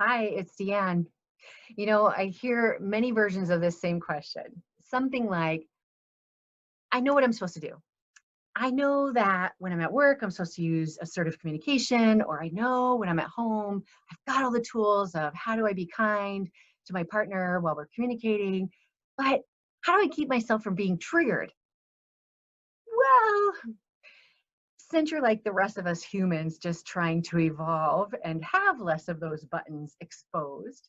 Hi, it's Deanne. I hear many versions of this same question. Something like, I know what I'm supposed to do. I know that when I'm at work, I'm supposed to use assertive communication, or I know when I'm at home, I've got all the tools of how do I be kind to my partner while we're communicating. But how do I keep myself from being triggered? Well, since you're like the rest of us humans just trying to evolve and have less of those buttons exposed,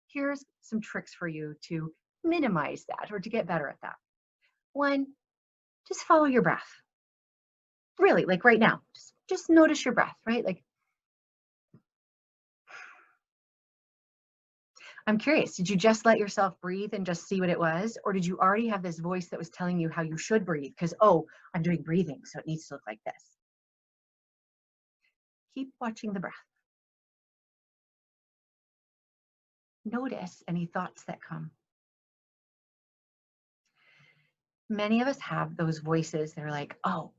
here's some tricks for you to minimize that or to get better at that. One, just follow your breath. Really, like right now, just notice your breath, right? Like, I'm curious, did you just let yourself breathe and just see what it was? Or did you already have this voice that was telling you how you should breathe? Because, oh, I'm doing breathing, so it needs to look like this. Keep watching the breath. Notice any thoughts that come. Many of us have those voices that are like, oh,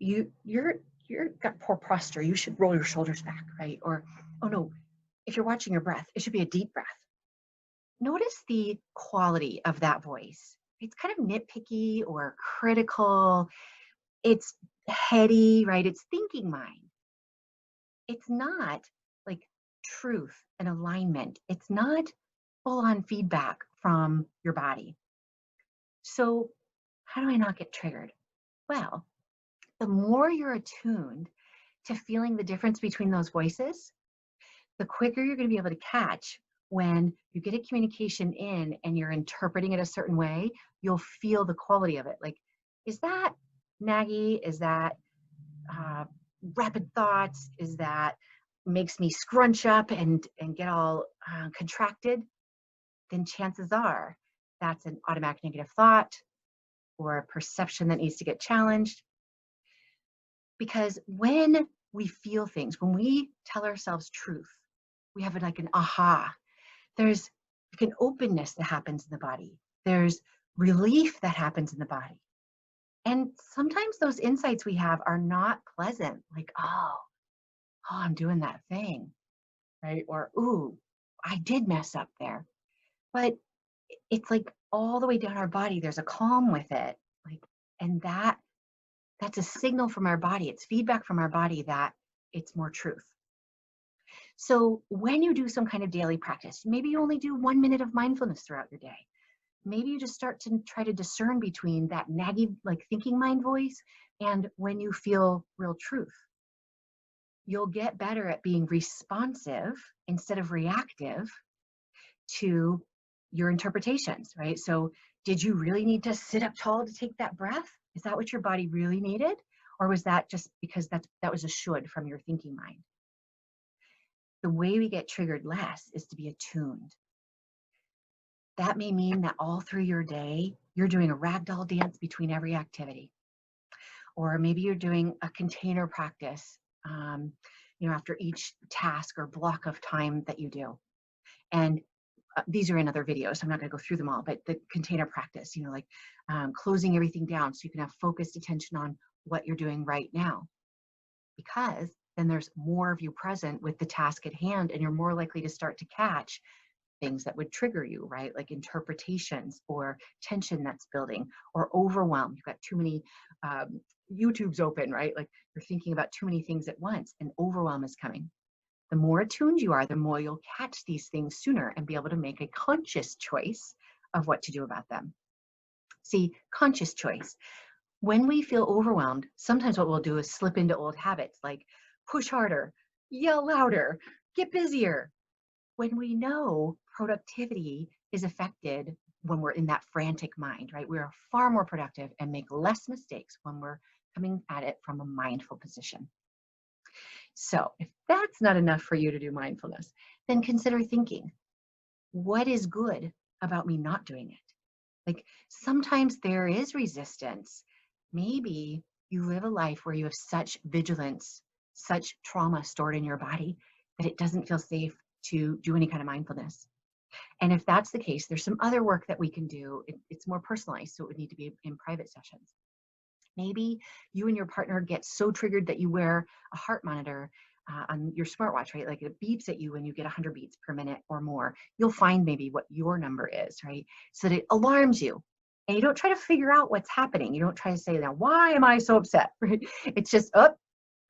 you're got poor posture, you should roll your shoulders back, right? Or, oh no, if you're watching your breath, it should be a deep breath. Notice the quality of that voice. It's kind of nitpicky or critical. It's heady, right? It's thinking mind. It's not like truth and alignment. It's not full on feedback from your body. So how do I not get triggered? Well, the more you're attuned to feeling the difference between those voices, the quicker you're going to be able to catch when you get a communication in and you're interpreting it a certain way. You'll feel the quality of it. Like, is that naggy? Is that uh, rapid thoughts? Is that makes me scrunch up and get all contracted? Then chances are that's an automatic negative thought or a perception that needs to get challenged. Because when we feel things, when we tell ourselves truth, we have like an aha. There's like an openness that happens in the body. There's relief that happens in the body. And sometimes those insights we have are not pleasant, like, I'm doing that thing, right? Or, ooh, I did mess up there. But it's like all the way down our body, there's a calm with it. Like, and that's a signal from our body. It's feedback from our body that it's more truth. So when you do some kind of daily practice, maybe you only do 1 minute of mindfulness throughout your day. Maybe you just start to try to discern between that naggy, like thinking mind voice and when you feel real truth. You'll get better at being responsive instead of reactive to your interpretations, right? So did you really need to sit up tall to take that breath? Is that what your body really needed? Or was that just because that was a should from your thinking mind? The way we get triggered less is to be attuned. That may mean that all through your day, you're doing a ragdoll dance between every activity. Or maybe you're doing a container practice, after each task or block of time that you do. And these are in other videos, so I'm not going to go through them all, but the container practice, closing everything down so you can have focused attention on what you're doing right now. Because then there's more of you present with the task at hand, and you're more likely to start to catch things that would trigger you, right? Like interpretations or tension that's building or overwhelm. You've got too many YouTubes open, right? Like you're thinking about too many things at once and overwhelm is coming. The more attuned you are, the more you'll catch these things sooner and be able to make a conscious choice of what to do about them. See, conscious choice. When we feel overwhelmed, sometimes what we'll do is slip into old habits like push harder, yell louder, get busier. When we know productivity is affected when we're in that frantic mind, right? We are far more productive and make less mistakes when we're coming at it from a mindful position. So if that's not enough for you to do mindfulness, then consider thinking, what is good about me not doing it? Like sometimes there is resistance. Maybe you live a life where you have such vigilance, such trauma stored in your body that it doesn't feel safe to do any kind of mindfulness. And if that's the case, there's some other work that we can do. It's more personalized, so it would need to be in private sessions. Maybe you and your partner get so triggered that you wear a heart monitor on your smartwatch, right? Like it beeps at you when you get 100 beats per minute or more. You'll find maybe what your number is, right? So that it alarms you. And you don't try to figure out what's happening. You don't try to say, now, why am I so upset? Right? It's just, oh,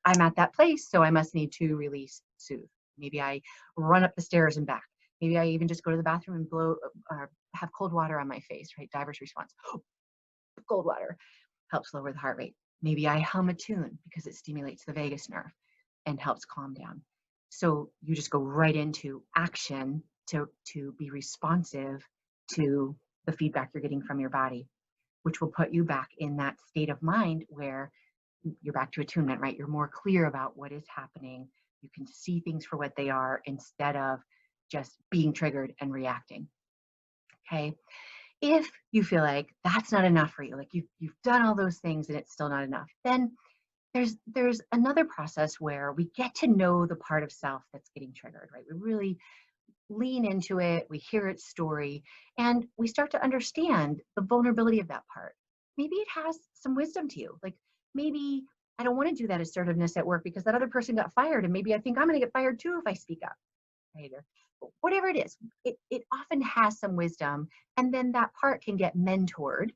I'm at that place, so I must need to release, soothe. Maybe I run up the stairs and back. Maybe I even just go to the bathroom and have cold water on my face, right? Diver's response. Cold water helps lower the heart rate. Maybe I hum a tune because it stimulates the vagus nerve and helps calm down. So you just go right into action to be responsive to the feedback you're getting from your body, which will put you back in that state of mind where you're back to attunement, right? You're more clear about what is happening. You can see things for what they are instead of just being triggered and reacting. Okay. If you feel like that's not enough for you, like you've done all those things and it's still not enough, then there's another process where we get to know the part of self that's getting triggered, right? We really lean into it, we hear its story, and we start to understand the vulnerability of that part. Maybe it has some wisdom to you. Like maybe I don't want to do that assertiveness at work because that other person got fired, and maybe I think I'm going to get fired too if I speak up, right? Or whatever it is, it often has some wisdom, and then that part can get mentored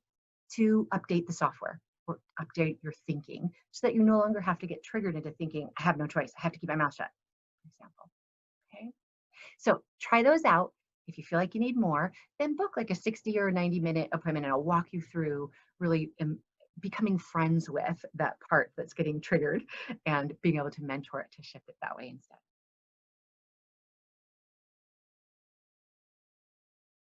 to update the software or update your thinking so that you no longer have to get triggered into thinking, I have no choice, I have to keep my mouth shut, for example. Okay. So try those out. If you feel like you need more, then book like a 60 or 90-minute appointment and I'll walk you through really becoming friends with that part that's getting triggered and being able to mentor it to shift it that way instead.